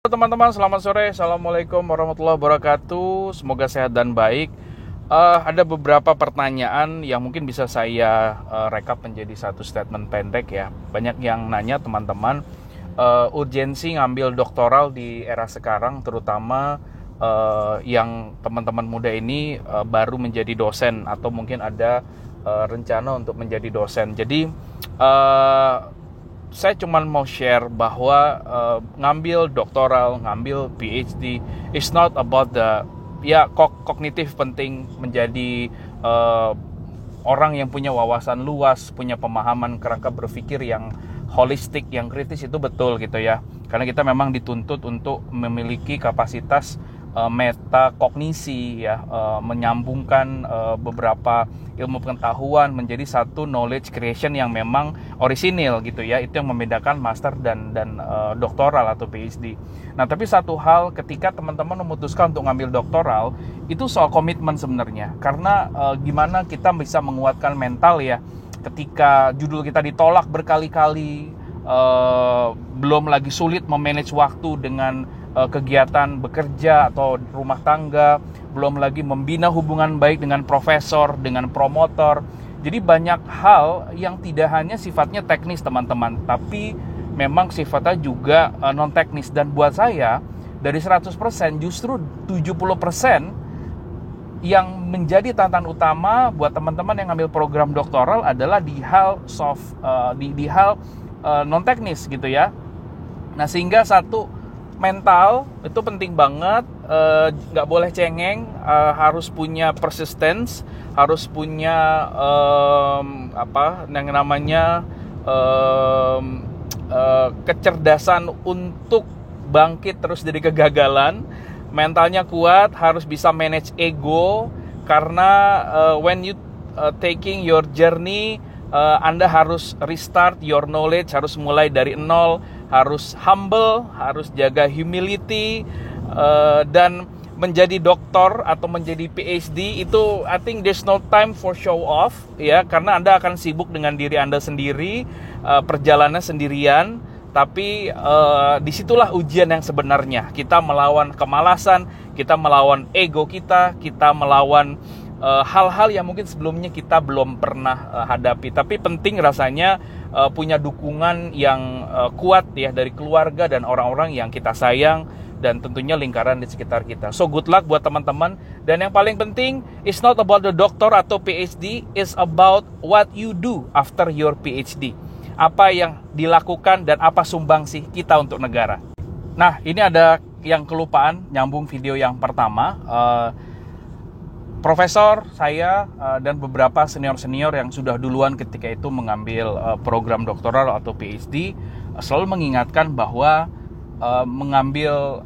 Teman-teman, selamat sore. Assalamualaikum warahmatullahi wabarakatuh. Semoga sehat dan baik. Ada beberapa pertanyaan yang mungkin bisa saya rekap menjadi satu statement pendek ya. Banyak yang nanya teman-teman, urgensi ngambil doktoral di era sekarang, terutama yang teman-teman muda ini baru menjadi dosen atau mungkin ada rencana untuk menjadi dosen. Jadi saya cuma mau share bahwa ngambil doktoral, ngambil PhD is not about the kognitif penting menjadi orang yang punya wawasan luas, punya pemahaman kerangka berpikir yang holistik, yang kritis, itu betul gitu ya. Karena kita memang dituntut untuk memiliki kapasitas metakognisi ya, menyambungkan beberapa ilmu pengetahuan menjadi satu knowledge creation yang memang orisinil gitu ya. Itu yang membedakan master dan doktoral atau PhD. Nah, tapi satu hal ketika teman-teman memutuskan untuk ngambil doktoral, itu soal komitmen sebenarnya. Karena gimana kita bisa menguatkan mental ya ketika judul kita ditolak berkali-kali, belum lagi sulit memanage waktu dengan kegiatan bekerja atau rumah tangga, belum lagi membina hubungan baik dengan profesor, dengan promotor. Jadi banyak hal yang tidak hanya sifatnya teknis teman-teman, tapi memang sifatnya juga non teknis. Dan buat saya dari 100% justru 70% yang menjadi tantangan utama buat teman-teman yang ngambil program doktoral adalah di hal di hal non teknis gitu ya. Nah, sehingga satu, mental itu penting banget, nggak boleh cengeng, harus punya persistence, harus punya yang namanya kecerdasan untuk bangkit terus dari kegagalan. Mentalnya kuat, harus bisa manage ego, karena when you taking your journey, Anda harus restart your knowledge, harus mulai dari nol, harus humble, harus jaga humility, dan menjadi doktor atau menjadi PhD itu I think there's no time for show off ya, karena Anda akan sibuk dengan diri Anda sendiri, perjalanan sendirian. Tapi disitulah ujian yang sebenarnya. Kita melawan kemalasan, kita melawan ego kita melawan hal-hal yang mungkin sebelumnya kita belum pernah hadapi. Tapi penting rasanya punya dukungan yang kuat ya dari keluarga dan orang-orang yang kita sayang, dan tentunya lingkaran di sekitar kita. So good luck buat teman-teman. Dan yang paling penting, it's not about the doctor atau PhD, it's about what you do after your PhD. Apa yang dilakukan dan apa sumbangsi kita untuk negara. Nah, ini ada yang kelupaan, nyambung video yang pertama. Profesor saya dan beberapa senior-senior yang sudah duluan ketika itu mengambil program doktoral atau PhD selalu mengingatkan bahwa mengambil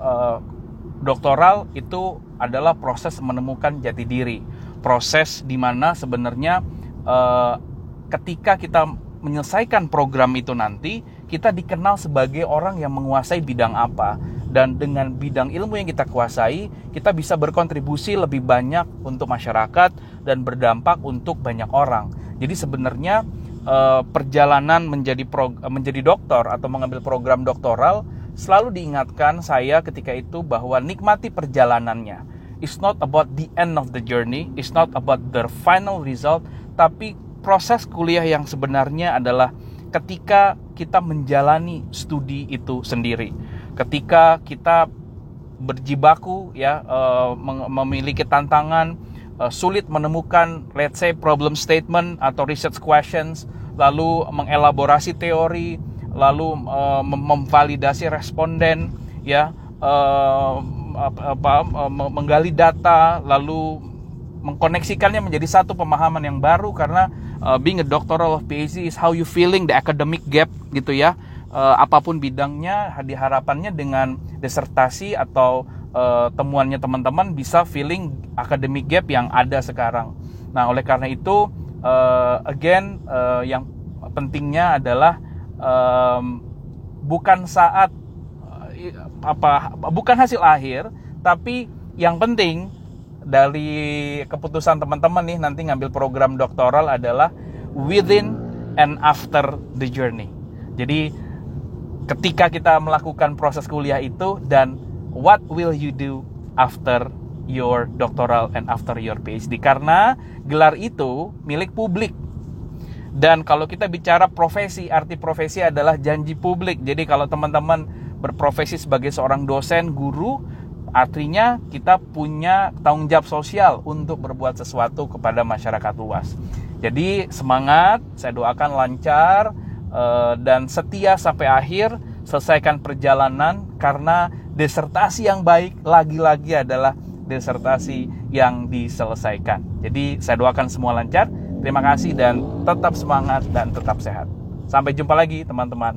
doktoral itu adalah proses menemukan jati diri. Proses di mana sebenarnya ketika kita menyelesaikan program itu nanti, kita dikenal sebagai orang yang menguasai bidang apa. Dan dengan bidang ilmu yang kita kuasai, kita bisa berkontribusi lebih banyak untuk masyarakat dan berdampak untuk banyak orang. Jadi sebenarnya perjalanan menjadi doktor atau mengambil program doktoral selalu diingatkan saya ketika itu bahwa nikmati perjalanannya. It's not about the end of the journey, it's not about the final result, tapi proses kuliah yang sebenarnya adalah ketika kita menjalani studi itu sendiri. Ketika kita berjibaku ya, memiliki tantangan, sulit menemukan let's say problem statement atau research questions, lalu mengelaborasi teori, lalu memvalidasi responden ya, menggali data, lalu mengkoneksikannya menjadi satu pemahaman yang baru. Karena being a doctoral of PhD is how you feeling the academic gap gitu ya. Apapun bidangnya, diharapannya dengan disertasi atau temuannya teman-teman bisa feeling academic gap yang ada sekarang. Nah, oleh karena itu yang pentingnya adalah bukan bukan hasil akhir, tapi yang penting dari keputusan teman-teman nih nanti ngambil program doktoral adalah within and after the journey. Jadi ketika kita melakukan proses kuliah itu, dan what will you do after your doctoral and after your PhD, karena gelar itu milik publik. Dan kalau kita bicara profesi, arti profesi adalah janji publik. Jadi kalau teman-teman berprofesi sebagai seorang dosen, guru, artinya kita punya tanggung jawab sosial untuk berbuat sesuatu kepada masyarakat luas. Jadi semangat, saya doakan lancar dan setia sampai akhir, selesaikan perjalanan, karena disertasi yang baik lagi-lagi adalah disertasi yang diselesaikan. Jadi saya doakan semua lancar. Terima kasih dan tetap semangat dan tetap sehat. Sampai jumpa lagi teman-teman.